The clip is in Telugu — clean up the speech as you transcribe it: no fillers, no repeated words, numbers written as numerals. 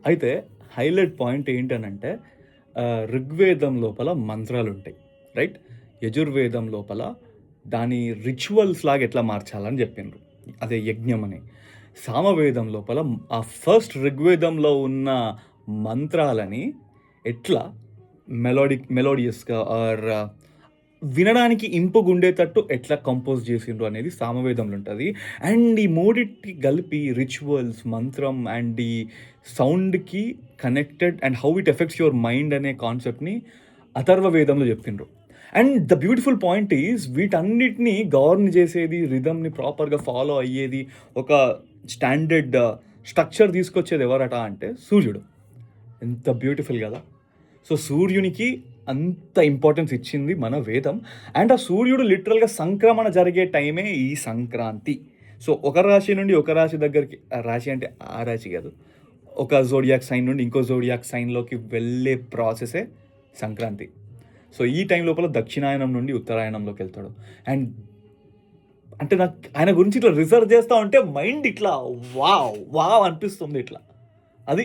అయితే హైలైట్ పాయింట్ ఏంటనంటే ఋగ్వేదం లోపల మంత్రాలుంటాయి. రైట్? యజుర్వేదం లోపల దాని రిచువల్స్ లాగా ఎట్లా మార్చాలని జెప్పిండ్రు. అదే యజ్ఞం అని. సామవేదం లోపల ఆ ఫస్ట్ ఋగ్వేదంలో ఉన్న మంత్రాలని ఎట్లా మెలోడియస్‌గా ఆర్ వినడానికి ఇంపుగుండేటట్టు ఎట్లా కంపోజ్ జేసిండ్రు అనేది సామవేదంలో ఉంటది. అండ్ ఈ మూడిటి కలిపి రిచువల్స్, మంత్రం అండ్ ఈ సౌండ్‌కి connected and how it affects your mind అనే కాన్సెప్ట్‌ని అథర్వ వేదంలో చెప్పిండ్రు. And the beautiful point is వీటన్నిటిని గవర్న్ చేసేది, రిథమ్‌ని ప్రాపర్‌గా ఫాలో అయ్యేది, ఒక స్టాండర్డ్ స్ట్రక్చర్ తీసుకొచ్చేది ఎవరట అంటే సూర్యుడు. ఎంత బ్యూటిఫుల్ గదా! సో, సూర్యునికి అంత ఇంపార్టెన్స్ ఇచ్చింది మన వేదం. అండ్ ఆ సూర్యుడు లిటరల్‌గా సంక్రమణ జరిగే టైమే ఈ సంక్రాంతి. సో, ఒక రాశి నుండి ఒక రాశి దగ్గరికి రాశి అంటే ఆ రాశి గాదు. ఒక జోడియాక్ సైన్ నుండి ఇంకో జోడియాక్ సైన్‌లోకి వెళ్ళే ప్రాసెసే సంక్రాంతి. సో, ఈ టైం లోపల దక్షిణాయనం నుండి ఉత్తరాయణంలోకెళ్తాడు. అండ్ అంటే నాకు ఆయన గురించి ఇట్లా రిసర్చ్ చేస్తా ఉంటే మైండ్ ఇట్లా వావ్! వావ్! అనిపిస్తుంది ఇట్లా. అది